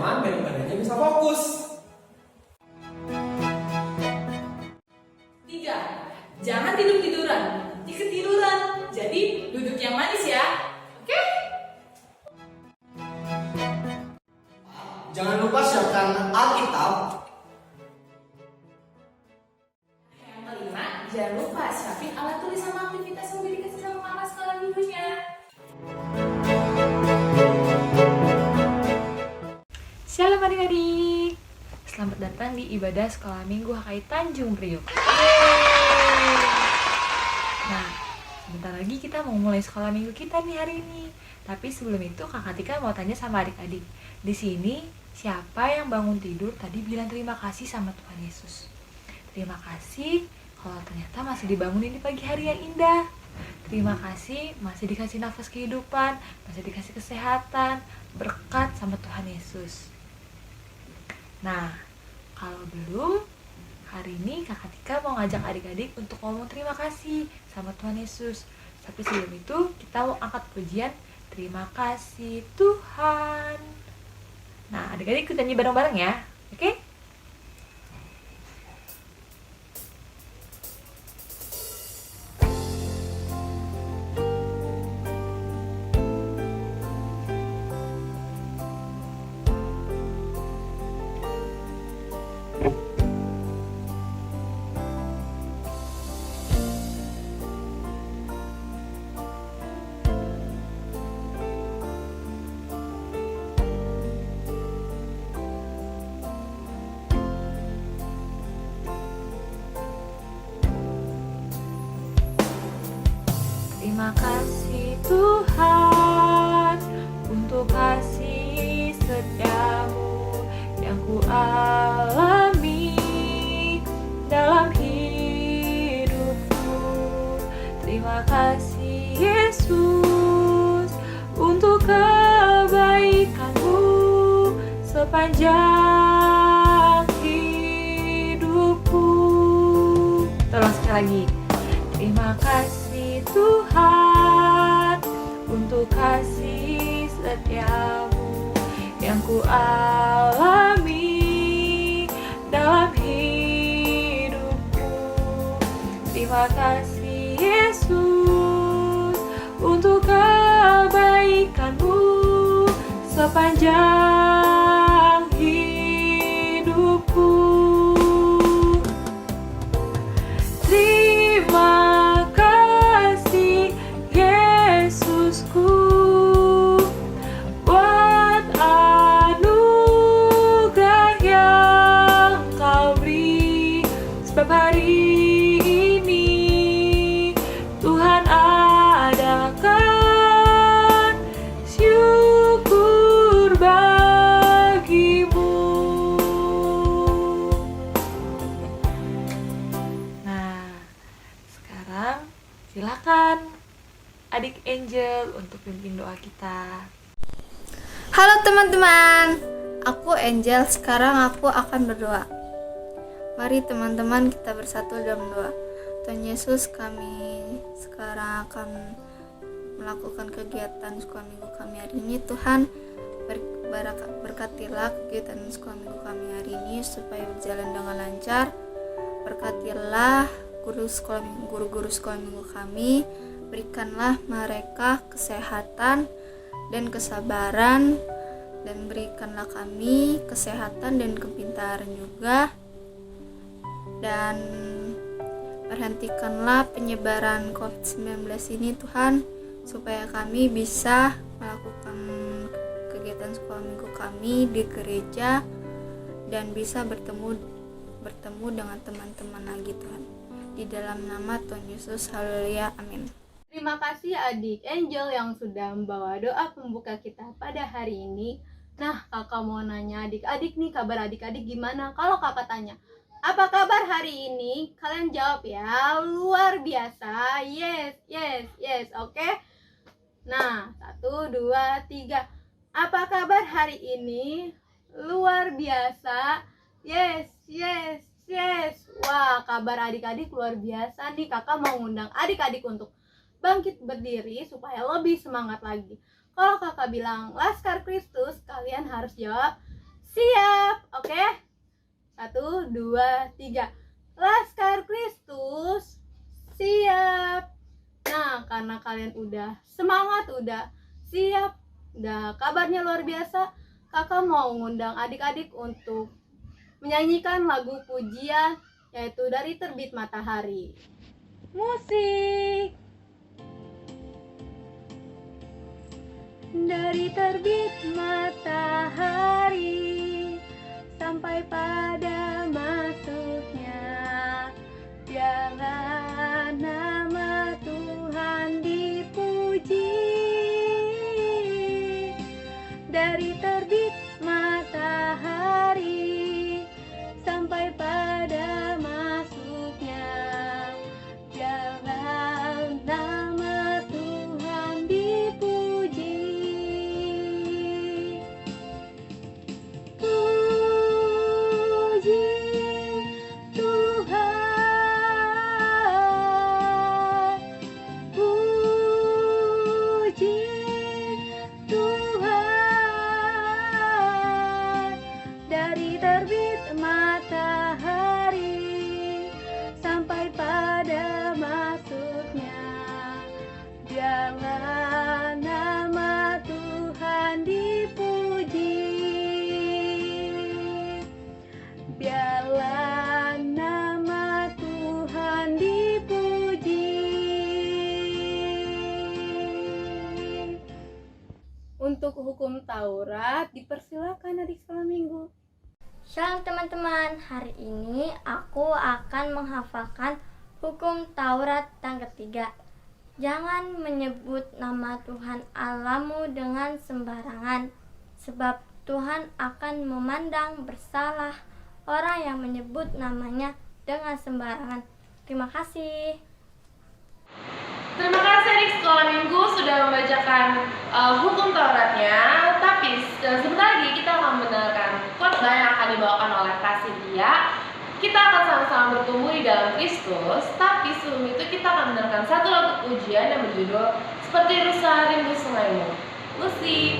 nyaman biar ibadahnya bisa fokus. 3. Jangan tidur-tiduran. Nanti ketiduran. Jadi duduk yang manis ya. Oke? Jangan lupa siapkan Alkitab. Yang kelima, jangan lupa siapin alat tulis sama aktivitas yang udah dikasih sama mama sekolah minggunya. Shalom adik-adik, selamat datang di ibadah sekolah minggu HKI Tanjung Priok. Nah, sebentar lagi kita mau mulai sekolah minggu kita nih hari ini. Tapi sebelum itu Kakak Tika mau tanya sama adik-adik. Di sini siapa yang bangun tidur tadi bilang terima kasih sama Tuhan Yesus? Terima kasih kalau ternyata masih dibangunin di pagi hari yang indah. Terima kasih masih dikasih nafas kehidupan, masih dikasih kesehatan, berkat sama Tuhan Yesus. Nah, kalau belum, hari ini Kakak Tika mau ngajak adik-adik untuk ngomong terima kasih sama Tuhan Yesus. Tapi sebelum itu, kita mau angkat pujian terima kasih Tuhan. Nah, adik-adik ikut nyanyi bareng-bareng ya, oke? Terima kasih Tuhan untuk kasih setiamu yang ku alami dalam hidupku. Terima kasih Yesus untuk kebaikanmu sepanjang hidupku. Tolong sekali lagi. Terima kasih Tuhan untuk kasih setiamu yang ku alami dalam hidupku. Terima kasih Yesus untuk kebaikanmu sepanjang hidupku. Terima kasih Yesusku buat anugerah yang Kau beri. Sebab hari ini Tuhan adakan syukur bagimu. Nah, sekarang silakan adik Angel untuk pimpin doa kita. Halo teman-teman, aku Angel. Sekarang aku akan berdoa. Mari teman-teman kita bersatu dalam doa. Tuhan Yesus, kami sekarang akan melakukan kegiatan sekolah minggu kami hari ini. Tuhan, berkatilah kegiatan sekolah minggu kami hari ini supaya berjalan dengan lancar. Berkatilah guru-guru sekolah minggu kami. Berikanlah mereka kesehatan dan kesabaran, dan berikanlah kami kesehatan dan kepintaran juga, dan berhentikanlah penyebaran COVID-19 ini Tuhan, supaya kami bisa melakukan kegiatan sekolah minggu kami di gereja dan bisa bertemu dengan teman-teman lagi Tuhan. Di dalam nama Tuhan Yesus, haleluya, amin. Terima kasih adik Angel yang sudah membawa doa pembuka kita pada hari ini. Nah, kakak mau nanya adik-adik nih, kabar adik-adik gimana? Kalau kakak tanya, apa kabar hari ini? Kalian jawab ya, luar biasa. Yes, yes, yes, oke? Nah, 1, 2, 3. Apa kabar hari ini? Luar biasa. Yes, yes, yes. Wah, kabar adik-adik luar biasa nih. Kakak mau ngundang adik-adik untuk bangkit berdiri supaya lebih semangat lagi. Kalau kakak bilang Laskar Kristus, kalian harus jawab Siap, oke? 1, 2, 3. Laskar Kristus, siap. Nah, karena kalian udah semangat, udah siap, udah kabarnya luar biasa, kakak mau ngundang adik-adik untuk menyanyikan lagu pujian, yaitu dari Terbit Matahari. Musik. Dari terbit matahari sampai pada masuknya, biarlah nama Tuhan dipuji. Dari terbit matahari sampai pada masuknya, biarlah nama Tuhan dipuji. Puji Tuhan, puji Tuhan. Dari terbit matahari sampai pada masuknya, biarlah nama Tuhan dipuji. Biarlah nama Tuhan dipuji. Untuk hukum Taurat, dipersilakan adik sekolah minggu. Shalom teman-teman, hari ini aku akan menghafalkan hukum Taurat yang ketiga. Jangan menyebut nama Tuhan Allahmu dengan sembarangan, sebab Tuhan akan memandang bersalah orang yang menyebut namanya dengan sembarangan. Terima kasih. Terima kasih adik sekolah minggu sudah membacakan hukum Tauratnya. Tapi sebentar lagi kita akan mendengarkan khotbah yang akan dibawakan oleh Kak Cynthia. Kita akan sama-sama bertumbuh di dalam Kristus. Tapi sebelum itu kita akan mendengarkan satu lagu pujian yang berjudul Seperti Rusa Rindu Sungaimu. Lucy.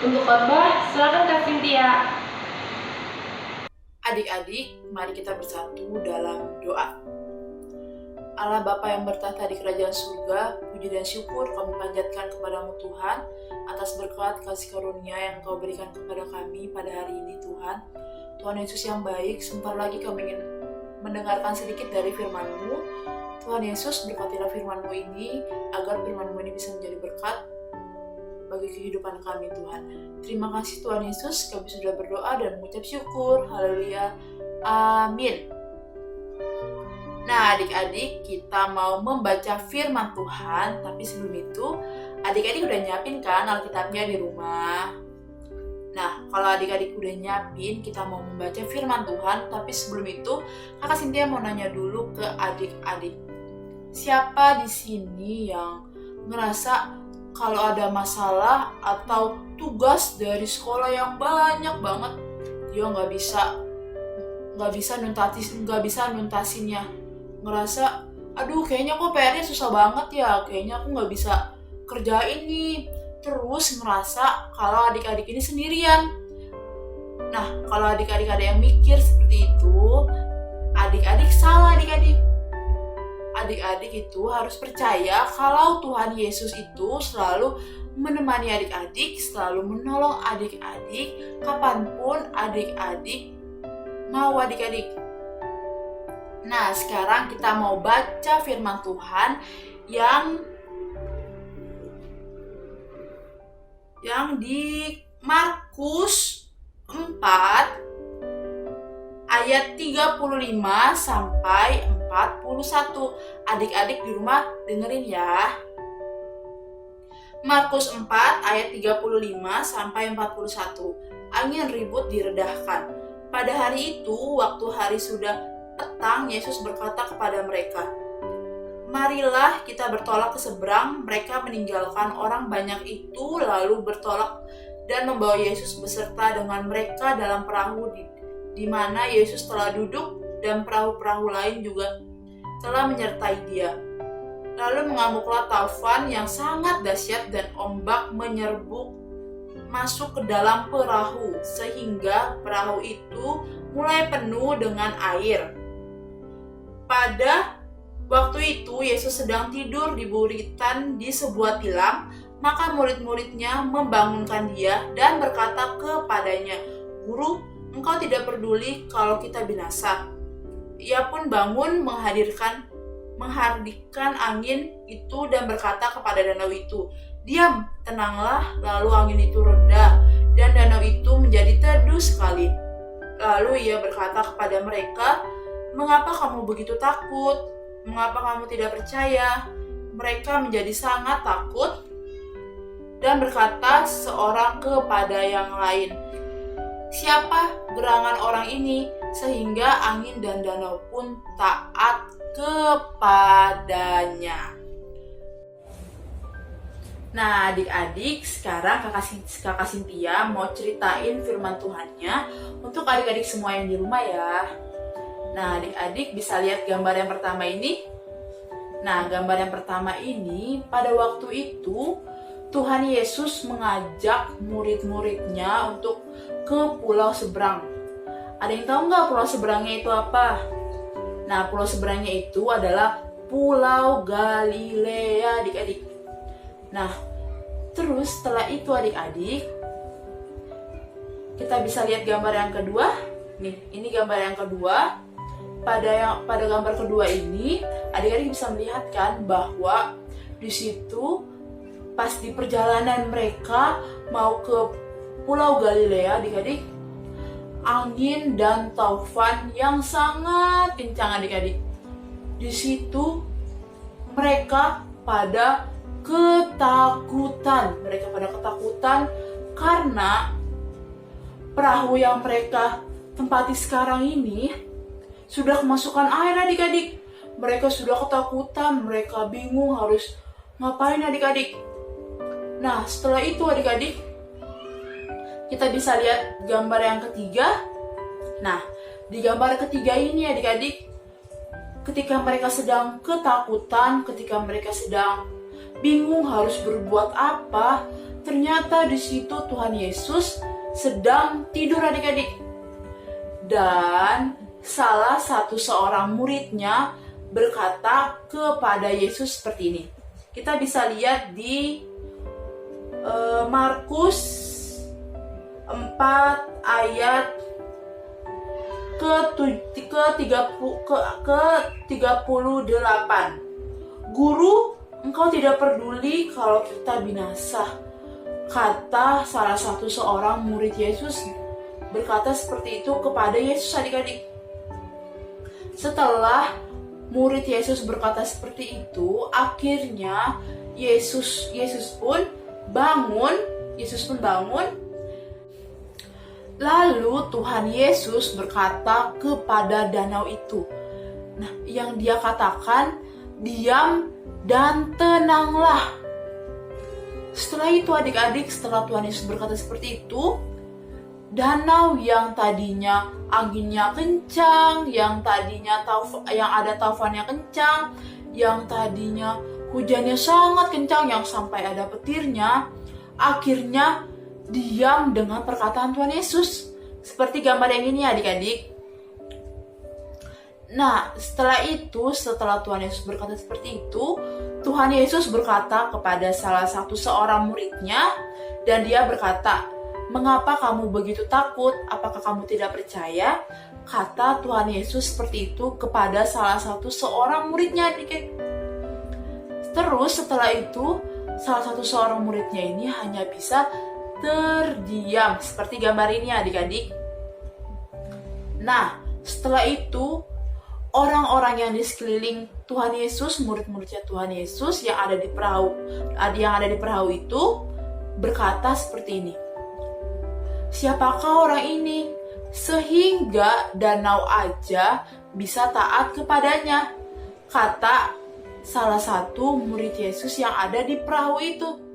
Untuk khotbah, silakan Kak Cynthia. Adik-adik, mari kita bersatu dalam doa. Allah Bapa yang bertahta di kerajaan surga, puji dan syukur kami panjatkan kepadamu Tuhan atas berkat kasih karunia yang Kau berikan kepada kami pada hari ini Tuhan. Tuhan Yesus yang baik, sebentar lagi kami ingin mendengarkan sedikit dari firman-Mu. Tuhan Yesus, berkatilah firman-Mu ini, agar firman-Mu ini bisa menjadi berkat bagi kehidupan kami, Tuhan. Terima kasih Tuhan Yesus, kami sudah berdoa dan mengucap syukur. Haleluya. Amin. Nah, adik-adik, kita mau membaca firman Tuhan, tapi sebelum itu, adik-adik udah nyiapin kan Alkitabnya di rumah? Nah, kalau adik-adik udah nyiapin, kita mau membaca firman Tuhan, tapi sebelum itu, Kakak Cynthia mau nanya dulu ke adik-adik. Siapa di sini yang ngerasa kalau ada masalah atau tugas dari sekolah yang banyak banget, dia nggak bisa nuntasinnya, ngerasa aduh kayaknya kok PR-nya susah banget ya, kayaknya aku nggak bisa kerjain nih, terus ngerasa kalau adik-adik ini sendirian. Nah, kalau adik-adik ada yang mikir seperti itu, adik-adik salah. Adik-adik itu harus percaya kalau Tuhan Yesus itu selalu menemani adik-adik, selalu menolong adik-adik kapanpun adik-adik mau adik-adik. Nah, sekarang kita mau baca firman Tuhan yang di Markus 4 ayat 35 sampai 41. Adik-adik di rumah dengerin ya. Markus 4 ayat 35 sampai 41. Angin ribut diredahkan. Pada hari itu, waktu hari sudah petang, Yesus berkata kepada mereka, "Marilah kita bertolak ke seberang." Mereka meninggalkan orang banyak itu, lalu bertolak dan membawa Yesus beserta dengan mereka dalam perahu di mana Yesus telah duduk, dan perahu-perahu lain juga telah menyertai dia. Lalu mengamuklah taufan yang sangat dahsyat dan ombak menyerbuk masuk ke dalam perahu, sehingga perahu itu mulai penuh dengan air. Pada waktu itu Yesus sedang tidur di buritan di sebuah tilam, maka murid-muridnya membangunkan dia dan berkata kepadanya, "Guru, engkau tidak peduli kalau kita binasa." Ia pun bangun menghardikkan angin itu dan berkata kepada danau itu, "Diam, tenanglah." Lalu angin itu reda dan danau itu menjadi teduh sekali. Lalu ia berkata kepada mereka, "Mengapa kamu begitu takut? Mengapa kamu tidak percaya?" Mereka menjadi sangat takut dan berkata seorang kepada yang lain, "Siapa gerangan orang ini sehingga angin dan danau pun taat kepadanya?" Nah, adik-adik, sekarang kakak Cynthia mau ceritain firman Tuhannya untuk adik-adik semua yang di rumah ya. Nah, adik-adik bisa lihat gambar yang pertama ini. Nah, gambar yang pertama ini, pada waktu itu Tuhan Yesus mengajak murid-muridnya untuk ke pulau seberang. Ada yang tahu nggak pulau seberangnya itu apa? Nah, pulau seberangnya itu adalah Pulau Galilea, adik-adik. Nah, terus setelah itu adik-adik, kita bisa lihat gambar yang kedua. Nih, ini gambar yang kedua. Pada gambar kedua ini, adik-adik bisa melihat kan bahwa di situ pas di perjalanan mereka mau ke Pulau Galilea, adik-adik, angin dan taufan yang sangat kencang adik-adik. Di situ mereka pada ketakutan. Karena perahu yang mereka tempati sekarang ini sudah kemasukan air adik-adik. Mereka sudah ketakutan, mereka bingung harus ngapain adik-adik. Nah, setelah itu adik-adik, kita bisa lihat gambar yang ketiga. Nah, di gambar ketiga ini adik-adik, ketika mereka sedang ketakutan, ketika mereka sedang bingung harus berbuat apa, ternyata di situ Tuhan Yesus sedang tidur adik-adik. Dan salah satu seorang muridnya berkata kepada Yesus seperti ini. Kita bisa lihat di Markus 4 ayat ke-38. Guru, engkau tidak peduli kalau kita binasa, kata salah satu seorang murid Yesus berkata seperti itu kepada Yesus, adik-adik. Setelah murid Yesus berkata seperti itu, akhirnya Yesus pun bangun. Lalu Tuhan Yesus berkata kepada danau itu. Nah, yang dia katakan, diam dan tenanglah. Setelah itu adik-adik, setelah Tuhan Yesus berkata seperti itu, danau yang tadinya anginnya kencang, yang ada taufannya kencang, yang tadinya hujannya sangat kencang, yang sampai ada petirnya, akhirnya diam dengan perkataan Tuhan Yesus. Seperti gambar yang ini adik-adik. Nah, setelah Tuhan Yesus berkata seperti itu, Tuhan Yesus berkata kepada salah satu seorang muridnya, dan dia berkata, "Mengapa kamu begitu takut? Apakah kamu tidak percaya?" Kata Tuhan Yesus seperti itu kepada salah satu seorang muridnya, adik-adik. Terus setelah itu, salah satu seorang muridnya ini hanya bisa terdiam, seperti gambar ini adik-adik. Nah, setelah itu, orang-orang yang di sekeliling Tuhan Yesus, murid-muridnya Tuhan Yesus yang ada di perahu itu berkata seperti ini, "Siapakah orang ini sehingga danau aja bisa taat kepadanya?" Kata salah satu murid Yesus yang ada di perahu itu.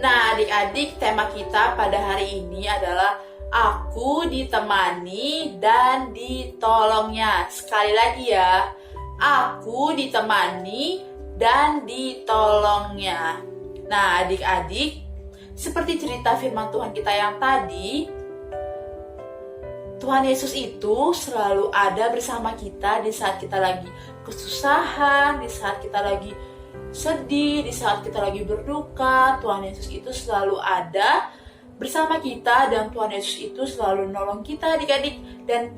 Nah, adik-adik, tema kita pada hari ini adalah aku ditemani dan ditolongnya. Sekali lagi ya, aku ditemani dan ditolongnya. Nah, adik-adik, seperti cerita firman Tuhan kita yang tadi, Tuhan Yesus itu selalu ada bersama kita di saat kita lagi kesusahan, di saat kita lagi sedih, di saat kita lagi berduka. Tuhan Yesus itu selalu ada bersama kita, dan Tuhan Yesus itu selalu nolong kita, adik-adik. Dan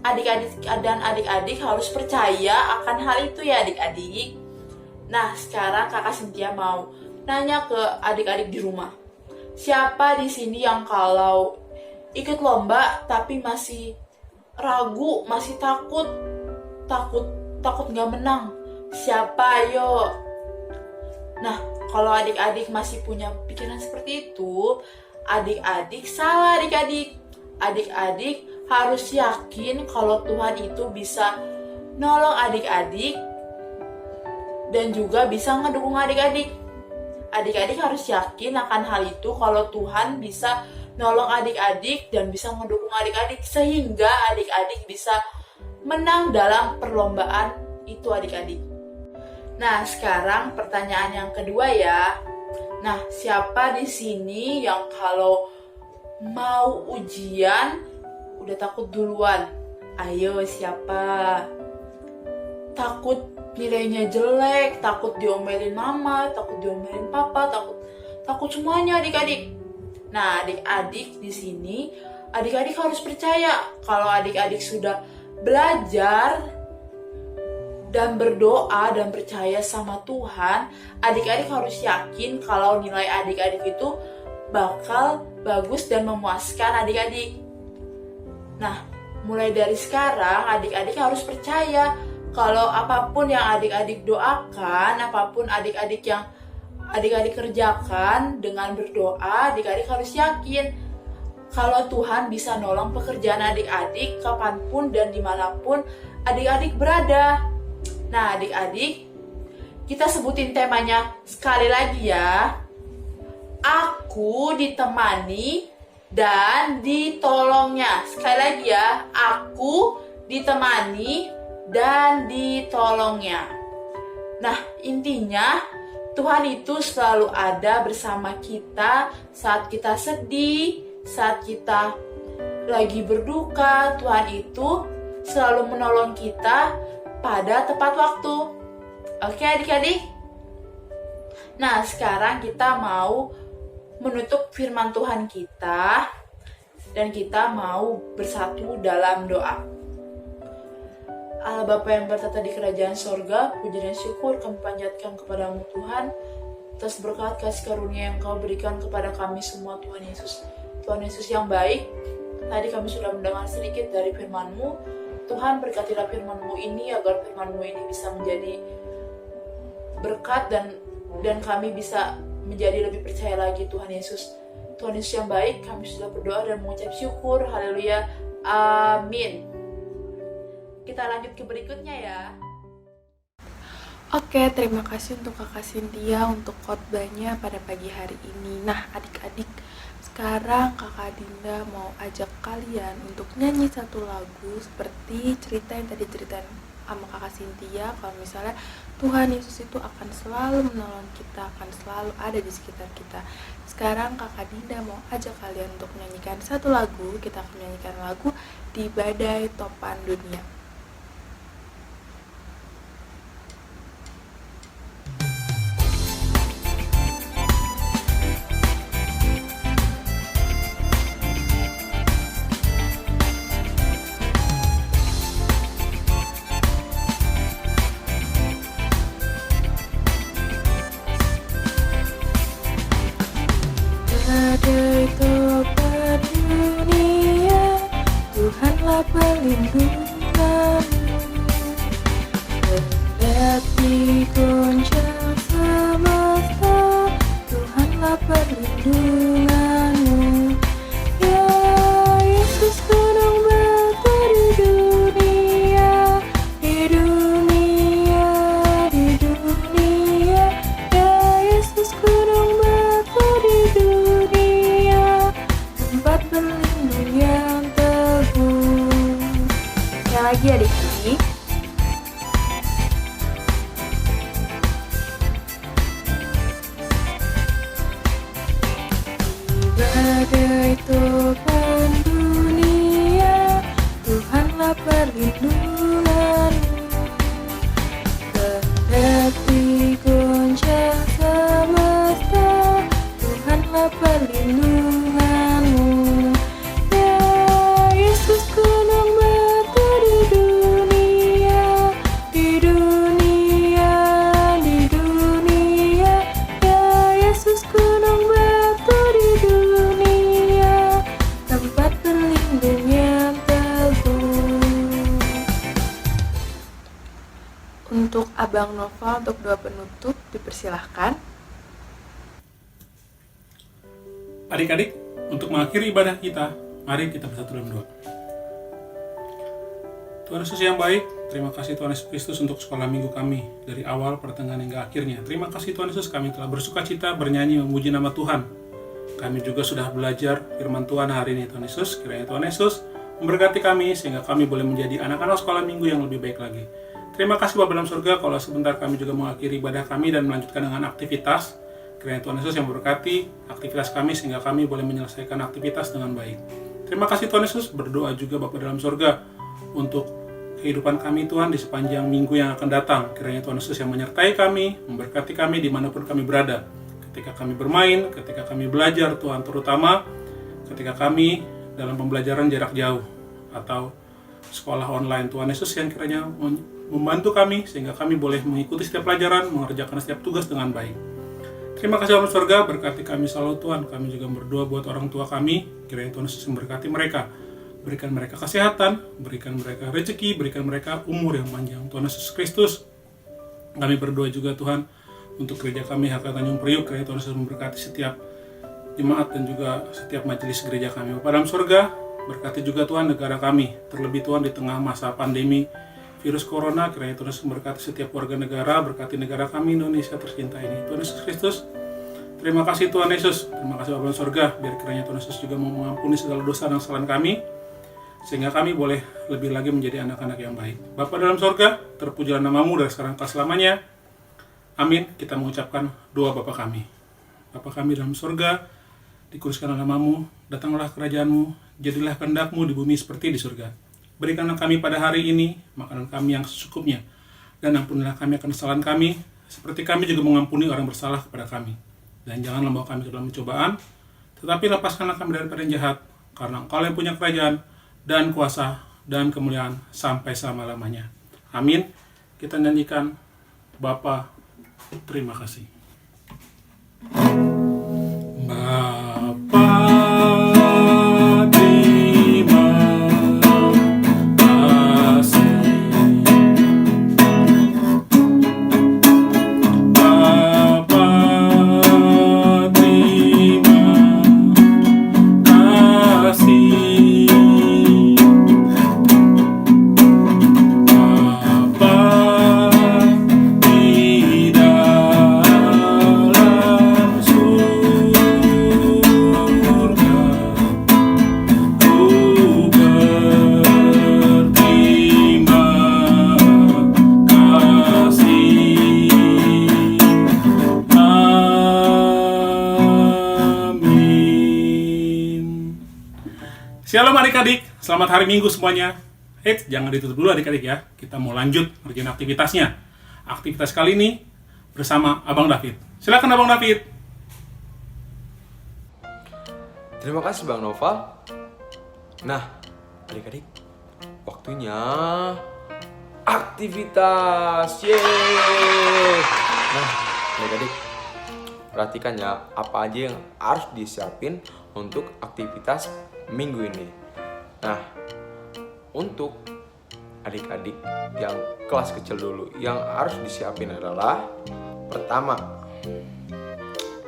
adik-adik harus percaya akan hal itu ya, adik-adik. Nah, sekarang Kakak Cynthia mau nanya ke adik-adik di rumah. Siapa di sini yang kalau ikut lomba tapi masih ragu, masih takut nggak menang? Siapa, ayo? Nah, kalau adik-adik masih punya pikiran seperti itu, adik-adik salah, adik-adik. Adik-adik harus yakin kalau Tuhan itu bisa nolong adik-adik dan juga bisa ngedukung adik-adik. Adik-adik harus yakin akan hal itu, kalau Tuhan bisa nolong adik-adik dan bisa ngedukung adik-adik sehingga adik-adik bisa menang dalam perlombaan itu, adik-adik. Nah, sekarang pertanyaan yang kedua ya. Nah, siapa di sini yang kalau mau ujian udah takut duluan? Ayo, siapa? Takut nilainya jelek, takut diomelin mama, takut diomelin papa, takut semuanya, adik-adik. Nah, adik-adik di sini, adik-adik harus percaya kalau adik-adik sudah belajar dan berdoa dan percaya sama Tuhan, adik-adik harus yakin kalau nilai adik-adik itu bakal bagus dan memuaskan adik-adik. Nah, mulai dari sekarang adik-adik harus percaya kalau apapun yang adik-adik doakan, apapun adik-adik yang adik-adik kerjakan dengan berdoa, adik-adik harus yakin kalau Tuhan bisa nolong pekerjaan adik-adik kapanpun dan dimanapun adik-adik berada. Nah, adik-adik, kita sebutin temanya sekali lagi ya. Aku ditemani dan ditolongnya. Sekali lagi ya, aku ditemani dan ditolongnya. Nah, intinya Tuhan itu selalu ada bersama kita saat kita sedih, saat kita lagi berduka. Tuhan itu selalu menolong kita pada tepat waktu. Oke, adik-adik? Nah, sekarang kita mau menutup firman Tuhan kita dan kita mau bersatu dalam doa. Allah Bapa yang bertata di kerajaan sorga, puji dan syukur kami panjatkan kepadamu Tuhan, atas berkat kasih karunia yang kau berikan kepada kami semua Tuhan Yesus. Tuhan Yesus yang baik, tadi kami sudah mendengar sedikit dari firman-Mu. Tuhan berkatilah firman-Mu ini agar firman-Mu ini bisa menjadi berkat dan kami bisa menjadi lebih percaya lagi Tuhan Yesus. Tuhan Yesus yang baik, kami sudah berdoa dan mengucap syukur. Haleluya. Amin. Kita lanjut ke berikutnya ya. Oke, terima kasih untuk Kakak Cynthia untuk khotbahnya pada pagi hari ini. Nah, adik-adik, sekarang Kakak Dinda mau ajak kalian untuk nyanyi satu lagu seperti cerita yang tadi ceritain sama Kakak Cynthia. Kalau misalnya Tuhan Yesus itu akan selalu menolong kita, akan selalu ada di sekitar kita. Sekarang Kakak Dinda mau ajak kalian untuk menyanyikan satu lagu. Kita akan menyanyikan lagu Di Badai Topan Dunia. Badai topan dunia, Tuhanlah perlindunganmu. Kendati goncang semesta, Tuhanlah perlindunganmu. Ya Yesus gunung batu di dunia, di dunia, di dunia. Ya Yesus gunung batu di dunia, tempat berlindung yang teguh. Yang lagi adik-adik. Badai topan dunia, Tuhanlah perlindunganmu. Kendati goncang semesta, Tuhanlah perlindunganmu. Ya Yesus gunung batu di dunia, di dunia, di dunia. Ya Yesus gunung batu di dunia, tempat berlindung yang teguh. Untuk Abang Nova untuk doa penutup dipersilahkan. Adik-adik, untuk mengakhiri ibadah kita, mari kita bersatu dalam doa. Tuhan Yesus yang baik, terima kasih Tuhan Yesus Kristus untuk sekolah minggu kami, dari awal, pertengahan, hingga akhirnya. Terima kasih Tuhan Yesus, kami telah bersukacita, bernyanyi, memuji nama Tuhan. Kami juga sudah belajar firman Tuhan hari ini Tuhan Yesus. Kiranya Tuhan Yesus memberkati kami, sehingga kami boleh menjadi anak-anak sekolah minggu yang lebih baik lagi. Terima kasih Bapa dalam surga, kalau sebentar kami juga mengakhiri ibadah kami dan melanjutkan dengan aktivitas. Kiranya Tuhan Yesus yang memberkati aktivitas kami sehingga kami boleh menyelesaikan aktivitas dengan baik. Terima kasih Tuhan Yesus, berdoa juga Bapa dalam surga untuk kehidupan kami Tuhan di sepanjang minggu yang akan datang. Kiranya Tuhan Yesus yang menyertai kami, memberkati kami dimanapun kami berada. Ketika kami bermain, ketika kami belajar Tuhan, terutama ketika kami dalam pembelajaran jarak jauh atau sekolah online. Tuhan Yesus yang kiranya membantu kami sehingga kami boleh mengikuti setiap pelajaran, mengerjakan setiap tugas dengan baik. Terima kasih Bapa surga, berkati kami selalu Tuhan. Kami juga berdoa buat orang tua kami, kiranya Tuhan Yesus memberkati mereka. Berikan mereka kesehatan, berikan mereka rezeki, berikan mereka umur yang panjang. Tuhan Yesus Kristus, kami berdoa juga Tuhan untuk gereja kami HK Tanjung Priuk, kiranya Tuhan Yesus memberkati setiap jemaat dan juga setiap majelis gereja kami. Bapa dalam surga, berkati juga Tuhan negara kami, terlebih Tuhan di tengah masa pandemi virus corona, kiranya Tuhan Yesus memberkati setiap warga negara, berkati negara kami Indonesia tercinta ini. Tuhan Yesus Kristus, terima kasih Tuhan Yesus, terima kasih Bapa dalam surga, biar kiranya Tuhan Yesus juga mau mengampuni segala dosa dan kesalahan kami, sehingga kami boleh lebih lagi menjadi anak-anak yang baik. Bapa dalam surga, terpujilah namamu dari sekarang ke selamanya. Amin. Kita mengucapkan doa Bapa kami. Bapa kami dalam surga, dikuduskanlah namamu, datanglah kerajaanmu, jadilah kehendakmu di bumi seperti di surga. Berikanlah kami pada hari ini makanan kami yang secukupnya, dan ampunilah kami akan kesalahan kami, seperti kami juga mengampuni orang bersalah kepada kami. Dan janganlah membawa kami ke dalam pencobaan, tetapi lepaskanlah kami daripada yang jahat. karena Engkau yang punya kerajaan dan kuasa dan kemuliaan sampai selama-lamanya. Amin. Kita nyanyikan Bapa, terima kasih. Bapa, terima kasih. Bapa, terima kasih. Bapa di dalam surga, ku berterima kasih. Amin. Shalom adik-adik, selamat hari Minggu semuanya. Jangan ditutup dulu adik-adik ya. Kita mau lanjut ngerjain aktivitasnya. Aktivitas kali ini bersama Abang David. Silakan Abang David. Terima kasih Bang Noval. Nah, adik-adik, waktunya aktivitas. Yeay. Nah, adik-adik, perhatikan ya, apa aja yang harus disiapin untuk aktivitas minggu ini. Nah, untuk adik-adik yang kelas kecil dulu, yang harus disiapin adalah pertama,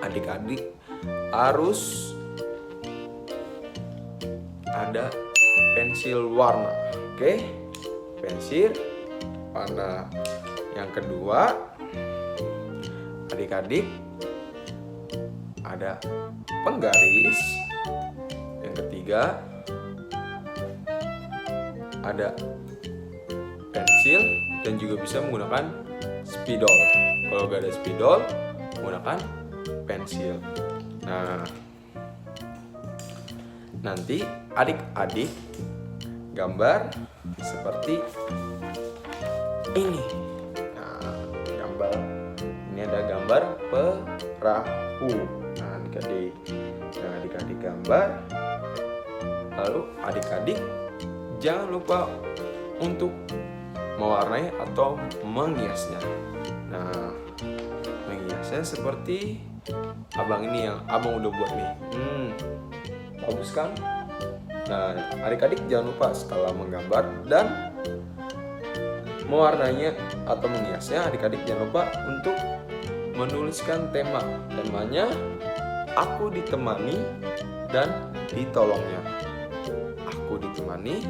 adik-adik harus ada pensil warna. Oke, pensil warna. Yang kedua, adik-adik ada penggaris. Yang ketiga, ada pensil dan juga bisa menggunakan spidol. Kalau gak ada spidol, menggunakan pensil. Nah, nanti adik-adik gambar seperti ini. Nah, gambar ini ada gambar perahu. Nah, adik-adik gambar. Lalu adik-adik jangan lupa untuk mewarnai atau menghiasnya. Nah, menghiasnya seperti abang ini yang abang udah buat nih. Bagus kan? Nah, adik-adik jangan lupa setelah menggambar dan mewarnainya atau menghiasnya, adik-adik jangan lupa untuk menuliskan tema. Temanya aku ditemani dan ditolongnya. Aku ditemani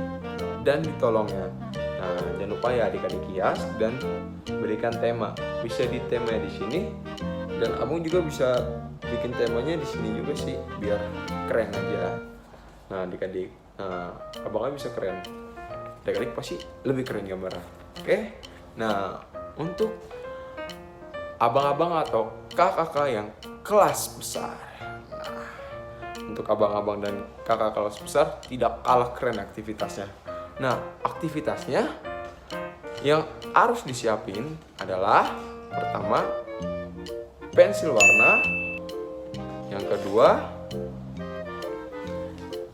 dan ditolongnya. Nah, jangan lupa ya adik-adik hias dan berikan tema. Bisa di tema di sini dan abang juga bisa bikin temanya di sini juga sih biar keren aja. Nah, adik-adik, abangnya bisa keren. Adik-adik pasti lebih keren gambarnya. Oke? Nah, untuk abang-abang atau kakak-kakak yang kelas besar. Nah, untuk abang-abang dan kakak kelas besar tidak kalah keren aktivitasnya. Nah, aktivitasnya yang harus disiapin adalah pertama pensil warna, yang kedua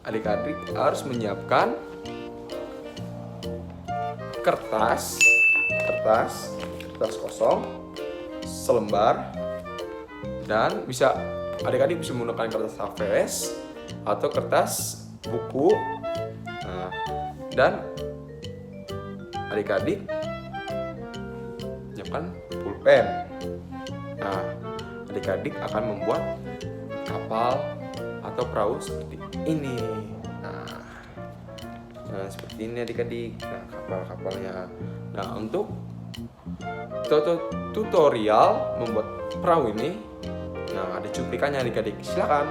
adik-adik harus menyiapkan kertas kosong selembar, dan bisa adik-adik bisa menggunakan kertas HVS atau kertas buku. Nah, dan adik-adik siapkan pulpen. Nah, adik-adik akan membuat kapal atau perahu seperti ini. Nah, seperti ini adik-adik. Nah, kapal-kapalnya. Nah, untuk tutorial membuat perahu ini, nah ada cuplikannya adik-adik. Silakan.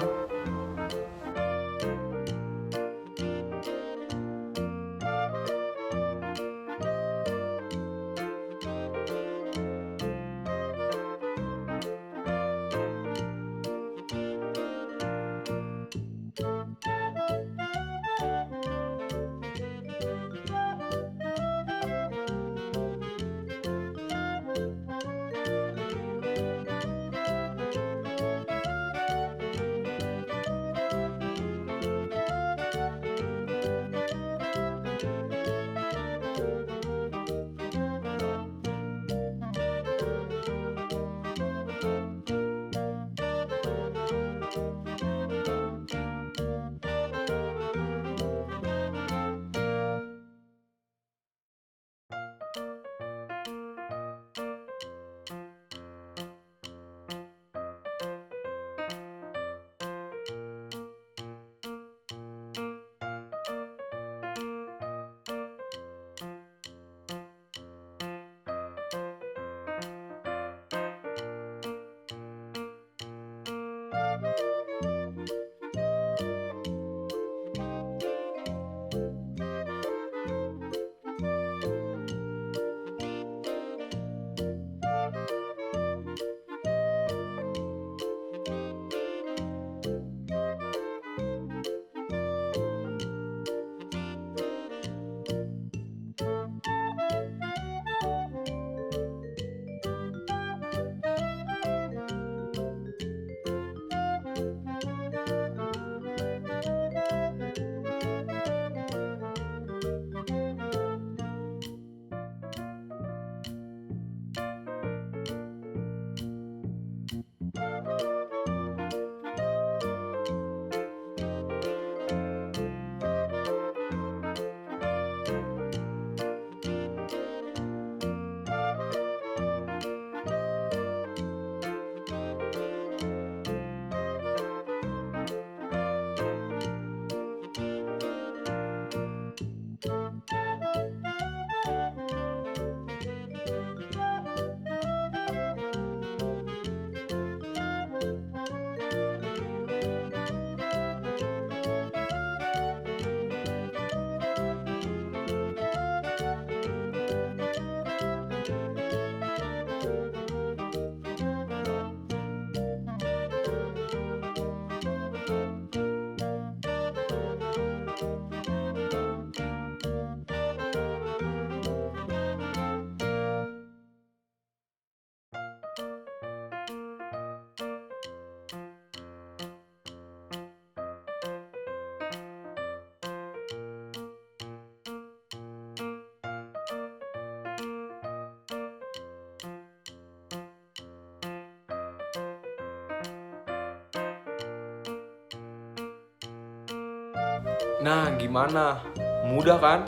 Nah, gimana? Mudah kan?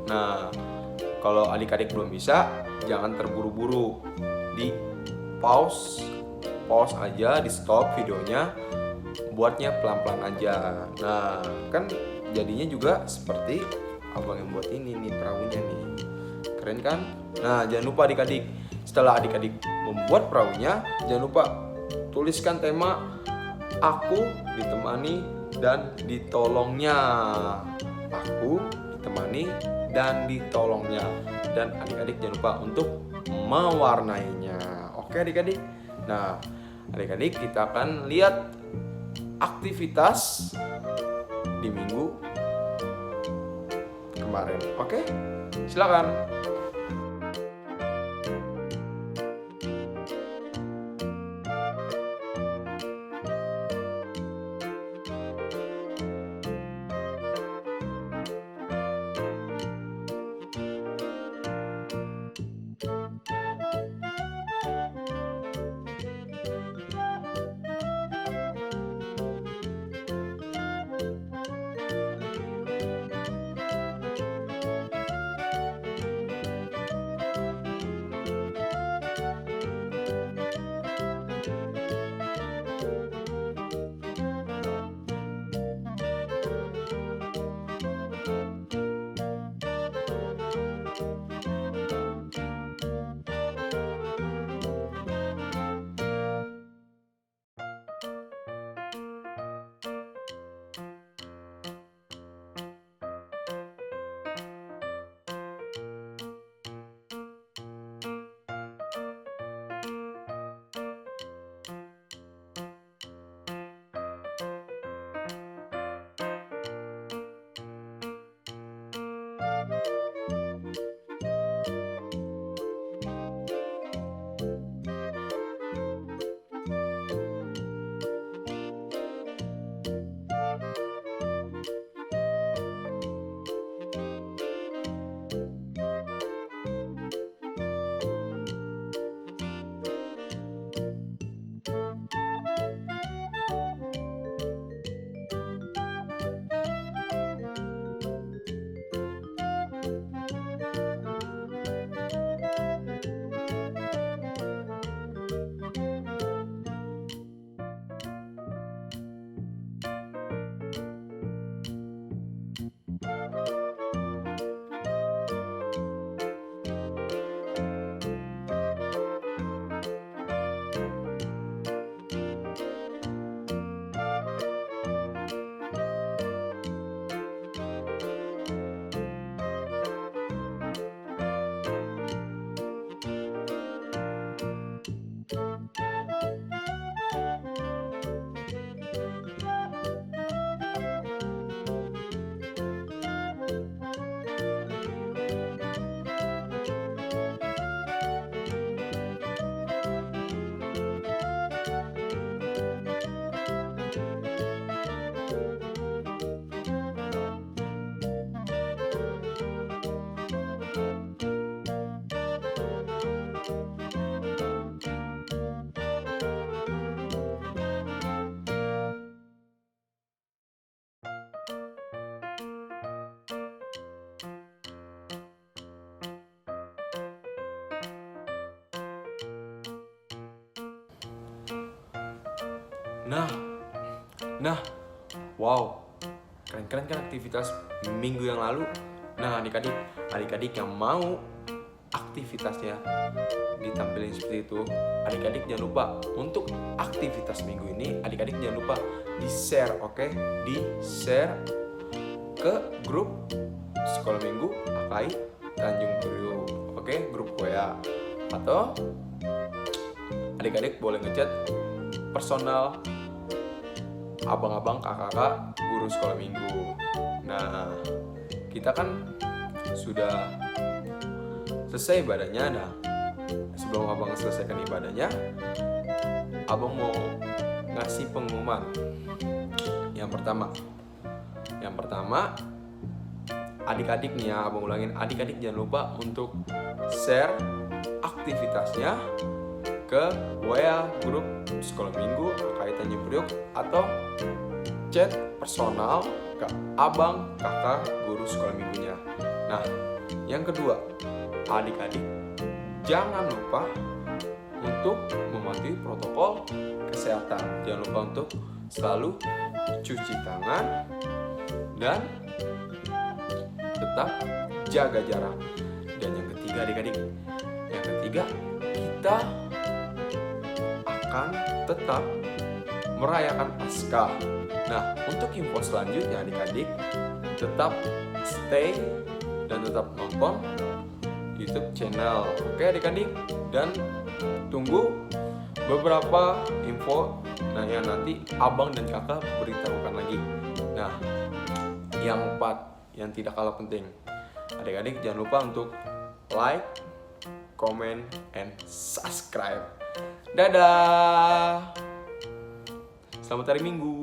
Nah, kalau adik-adik belum bisa, jangan terburu-buru. Di pause aja, di stop videonya, buatnya pelan-pelan aja. Nah, kan jadinya juga seperti abang yang buat ini nih, perahunya nih. Keren kan? Nah, jangan lupa adik-adik, setelah adik-adik membuat perahunya, jangan lupa tuliskan tema aku ditemani dan ditolongnya. Aku ditemani dan ditolongnya. Dan adik-adik jangan lupa untuk mewarnainya. Oke adik-adik? Nah, adik-adik kita akan lihat aktivitas di minggu kemarin. Oke? Silakan. Nah, wow, keren-keren kan aktivitas minggu yang lalu. Nah, adik-adik yang mau aktivitasnya ditampilin seperti itu, adik-adik jangan lupa untuk aktivitas minggu ini, adik-adik jangan lupa di-share, oke? Di-share ke grup Sekolah Minggu AKI Tanjung Priok, oke? Grup WA. Atau adik-adik boleh ngechat personal abang-abang, kakak-kakak, guru sekolah minggu. Nah, kita kan sudah selesai ibadahnya. Nah, sebelum abang selesaikan ibadahnya, abang mau ngasih pengumuman. Yang pertama, adik-adik nih ya, abang ulangin, adik-adik jangan lupa untuk share aktivitasnya ke WA grup Sekolah Minggu AKI Tanjung Priok atau chat personal ke abang, kakak, guru sekolah minggunya. Nah, yang kedua, adik-adik jangan lupa untuk mematuhi protokol kesehatan. Jangan lupa untuk selalu cuci tangan dan tetap jaga jarak. Dan yang ketiga adik-adik, kita akan tetap merayakan Paskah. Nah, untuk info selanjutnya adik-adik, tetap stay dan tetap nonton YouTube channel. Oke adik-adik, dan tunggu beberapa info yang nanti abang dan kakak beritahukan lagi. Nah, yang keempat, yang tidak kalah penting, adik-adik jangan lupa untuk like, comment, and subscribe. Dadah. Selamat hari Minggu.